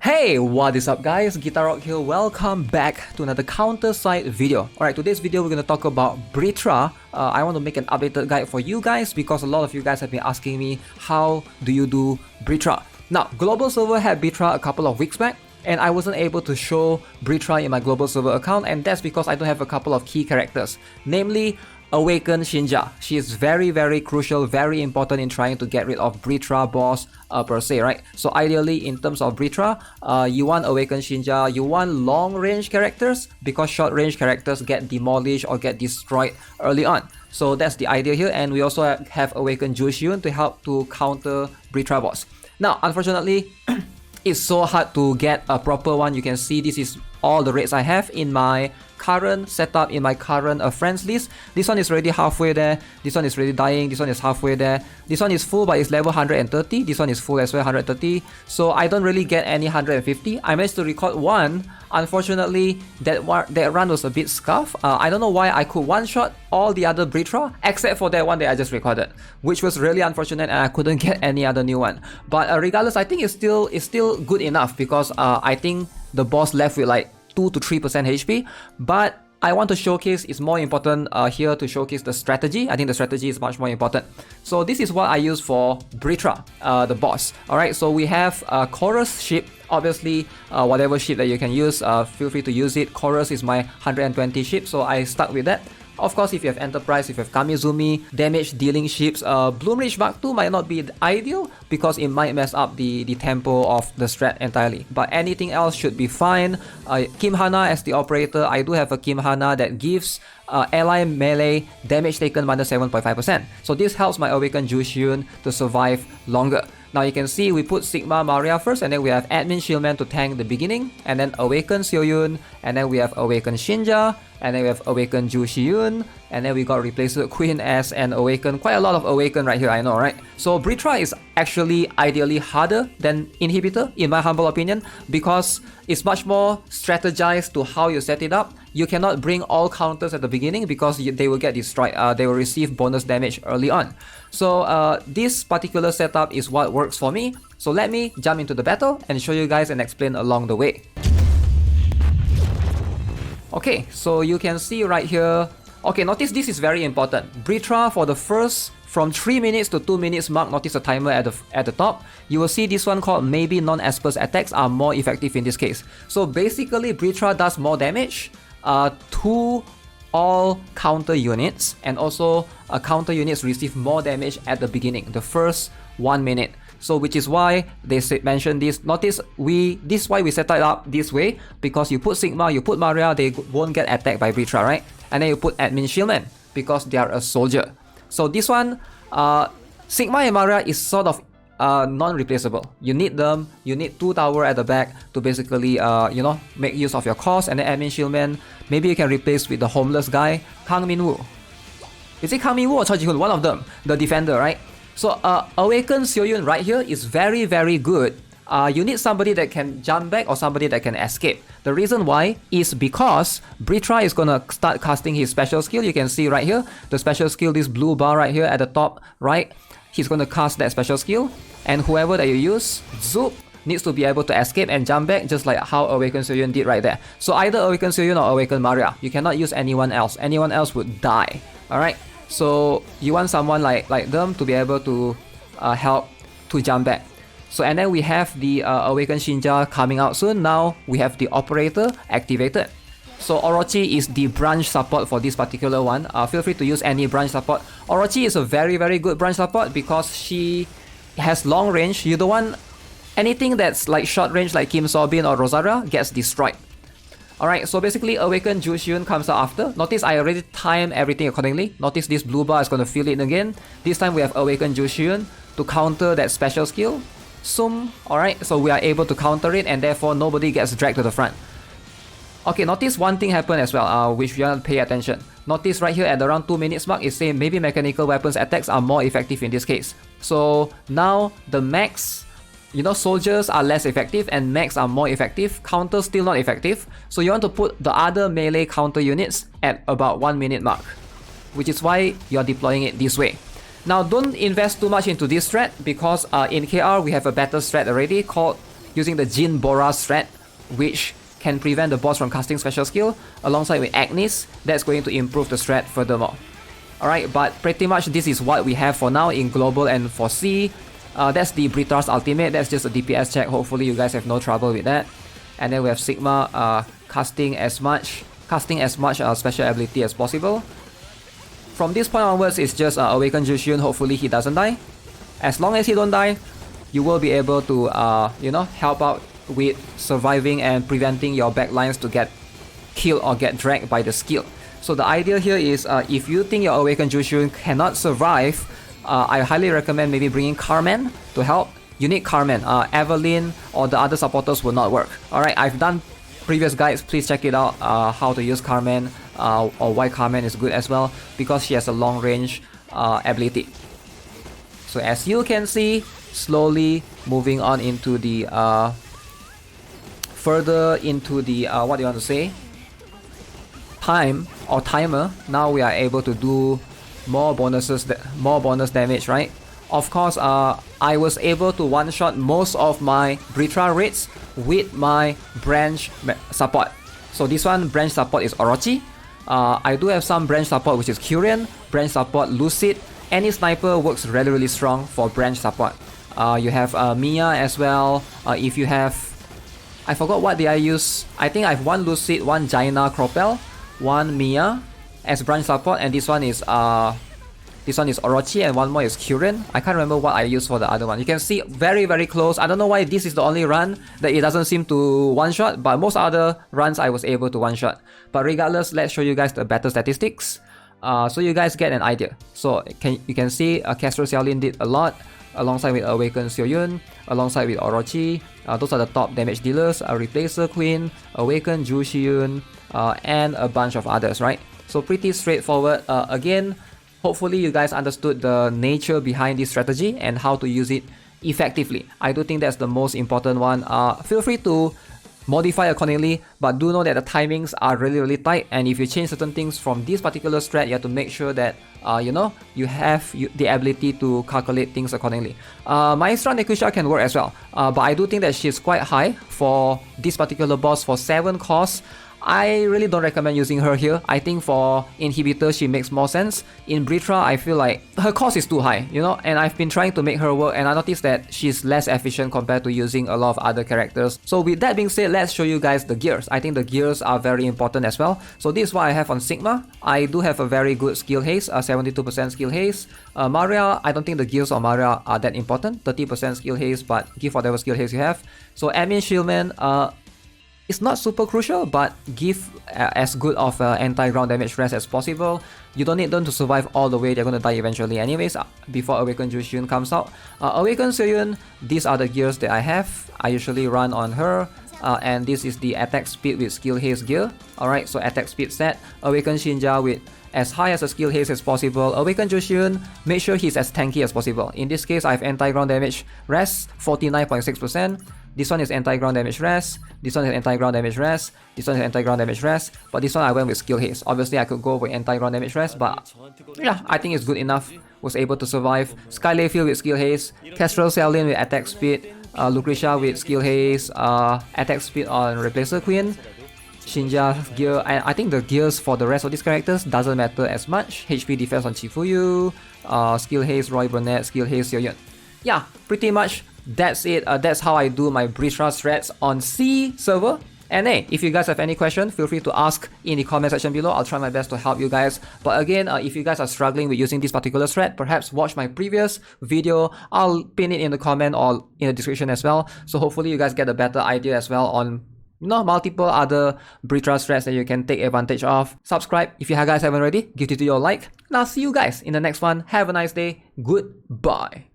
Hey, what is up guys? GuitarRock here. Welcome back to another CounterSide video. Alright, today's video we're going to talk about Britra. I want to make an updated guide for you guys because a lot of you guys have been asking me how do you do Britra. Now, global server had Britra a couple of weeks back and I wasn't able to show Britra in my global server account, and that's because I don't have a couple of key characters, namely Awaken Shinja. She is very crucial, very important in trying to get rid of Britra boss per se, right? So ideally in terms of Britra, you want Awaken Shinja, you want long range characters because short range characters get demolished or get destroyed early on. So that's the idea here, and we also have Awaken Jushyun to help to counter Britra boss. Now unfortunately, it's so hard to get a proper one. You can see this is all the rates I have in my current setup, in my current friends list. This one is already halfway there, this one is already dying, this one is halfway there, this one is full but it's level 130, this one is full as well, 130. So I don't really get any 150. I managed to record one. Unfortunately, that run was a bit scuffed. I don't know why I could one-shot all the other Britra except for that one that I just recorded, which was really unfortunate, and I couldn't get any other new one. But regardless, I think it's still good enough because I think the boss left with like 2 to 3% HP, but I want to showcase, it's more important here to showcase the strategy. I think the strategy is much more important. So this is what I use for Britra, the boss. Alright, so we have Chorus ship. Obviously, whatever ship that you can use, feel free to use it. Chorus is my 120 ship, so I stuck with that. Of course, if you have Enterprise, if you have Kamizumi, damage dealing ships, Bloomreach Mark II might not be ideal because it might mess up the tempo of the strat entirely. But anything else should be fine. Kim Hana as the operator, I do have a Kim Hana that gives ally melee damage taken minus 7.5%. So this helps my Awaken Jushyun to survive longer. Now you can see we put Sigma Maria first, and then we have Admin Shieldman to tank the beginning, and then Awaken Seoyun, and then we have Awaken Shinja, and then we have Awaken Jushyun, and then we got replaced with Queen S and Awaken. Quite a lot of Awaken right here, I know, right? So Britra is actually ideally harder than Inhibitor in my humble opinion because it's much more strategized to how you set it up. You cannot bring all counters at the beginning because they will get destroyed. They will receive bonus damage early on. So this particular setup is what works for me. So let me jump into the battle and show you guys and explain along the way. Okay, so you can see right here. Okay, notice this is very important. Britra for the first from 3 minutes to 2 minutes mark, notice the timer at the top. You will see this one called maybe non-asperse attacks are more effective in this case. So basically Britra does more damage to all counter units, and also counter units receive more damage at the beginning, the first 1 minute. So which is why they mentioned this. Notice this is why we set it up this way, because you put Sigma, you put Maria, they won't get attacked by Britra, right? And then you put Admin Shieldman because they are a soldier. So this one, Sigma and Maria is sort of non-replaceable. You need them. You need 2 tower at the back to basically you know, make use of your cost. And then Admin Shieldman, maybe you can replace with the homeless guy, Kang Min-woo. Is it Kang Min-woo or Cho Ji-hoon? One of them, the defender, right? So Awaken Seoyun right here is very good. You need somebody that can jump back or somebody that can escape. The reason why is because Britra is gonna start casting his special skill. You can see right here, the special skill, this blue bar right here at the top right. He's gonna cast that special skill, and whoever that you use, Zoop, needs to be able to escape and jump back just like how Awaken Seoyun did right there. So either Awaken Seoyun or Awaken Maria. You cannot use anyone else. Anyone else would die. Alright? So you want someone like them to be able to help to jump back. So and then we have the Awaken Shinja coming out soon. Now we have the operator activated. So Orochi is the branch support for this particular one. Feel free to use any branch support. Orochi is a very good branch support because she has long range. You don't want anything that's like short range like Kim Sobin or Rosaria gets destroyed. Alright, so basically Awaken Jushyun comes out after. Notice I already timed everything accordingly. Notice this blue bar is going to fill in again. This time we have Awaken Jushyun to counter that special skill. Alright, so we are able to counter it, and therefore nobody gets dragged to the front. Okay, notice one thing happened as well, which you want to pay attention. Notice right here at around 2 minutes mark, it's saying maybe mechanical weapons attacks are more effective in this case. So now the max, you know, soldiers are less effective and max are more effective. Counters still not effective. So you want to put the other melee counter units at about 1 minute mark, which is why you're deploying it this way. Now don't invest too much into this strat because in KR we have a better strat already called using the Jin Bora threat, which can prevent the boss from casting special skill, alongside with Agnes, that's going to improve the threat furthermore. Alright, but pretty much this is what we have for now in global and for C. That's the Britra's ultimate, that's just a DPS check, hopefully you guys have no trouble with that. And then we have Sigma casting as much special ability as possible. From this point onwards, it's just Awaken Jushin, hopefully he doesn't die. As long as he don't die, you will be able to help out with surviving and preventing your backlines to get killed or get dragged by the skill. So the idea here is if you think your Awaken Jushin cannot survive, I highly recommend maybe bringing Carmen to help. You need Carmen. Evelyn or the other supporters will not work. Alright, I've done previous guides, please check it out, how to use Carmen or why Carmen is good as well, because she has a long range ability. So as you can see, slowly moving on into the further into the what do you want to say, time or timer. Now we are able to do more bonus damage, right? Of course, I was able to one-shot most of my Britra raids with my branch support. So this one, branch support is Orochi. I do have some branch support which is Kyrian, branch support Lucid. Any sniper works really really strong for branch support. You have Mia as well. If you have, I forgot what did I use. I think I have one Lucid, one Jaina Cropel, one Mia as branch support, and this one is Orochi, and one more is Kyrian. I can't remember what I used for the other one. You can see very very close. I don't know why this is the only run that it doesn't seem to one shot, but most other runs I was able to one shot. But regardless, let's show you guys the better statistics, so you guys get an idea. So you can see Castro Xiaolin did a lot, alongside with Awaken Xiuyun, alongside with Orochi. Those are the top damage dealers. Replacer Queen, Awaken Jushin, and a bunch of others, right? So pretty straightforward. Again, hopefully you guys understood the nature behind this strategy and how to use it effectively. I do think that's the most important one. Feel free to modify accordingly, but do know that the timings are really really tight, and if you change certain things from this particular strat, you have to make sure that you have the ability to calculate things accordingly. Maestra Nekusha can work as well, but I do think that she's quite high for this particular boss. For 7 costs, I really don't recommend using her here. I think for inhibitor she makes more sense. In Britra, I feel like her cost is too high, and I've been trying to make her work, and I noticed that she's less efficient compared to using a lot of other characters. So with that being said, let's show you guys the gears. I think the gears are very important as well. So this is what I have on Sigma. I do have a very good skill haste, 72% skill haste. Maria, I don't think the gears on Maria are that important, 30% skill haste, but give whatever skill haste you have. So Admin Shieldman, it's not super crucial, but give as good of anti-ground damage rest as possible. You don't need them to survive all the way, they're gonna die eventually anyways, before Awaken Jushin comes out. Awaken Xiuyun, these are the gears that I have. I usually run on her. And this is the attack speed with skill haste gear. Alright, so attack speed set. Awaken Shinja with as high as a skill haste as possible. Awaken Jushin, make sure he's as tanky as possible. In this case, I have anti-ground damage rest, 49.6%. This one is anti-ground damage rest. This one is anti-ground damage rest. This one is anti-ground damage rest. But this one I went with skill haste. Obviously, I could go with anti-ground damage rest, but yeah, I think it's good enough. Was able to survive. Sky Layfield with skill haste. Kestrel Xiaolin with attack speed. Lucretia with skill haste. Attack speed on Replacer Queen. Shinja gear, and I think the gears for the rest of these characters doesn't matter as much. HP defense on Chifuyu, skill haste Roy Burnett, skill haste Xiuyun. Yeah, pretty much that's it. That's how I do my Britra strats on C server. And hey, if you guys have any question, feel free to ask in the comment section below. I'll try my best to help you guys. But again, if you guys are struggling with using this particular strat, perhaps watch my previous video. I'll pin it in the comment or in the description as well. So hopefully you guys get a better idea as well on multiple other Britra strats that you can take advantage of. Subscribe if you guys haven't already, give it to your like, and I'll see you guys in the next one. Have a nice day. Goodbye.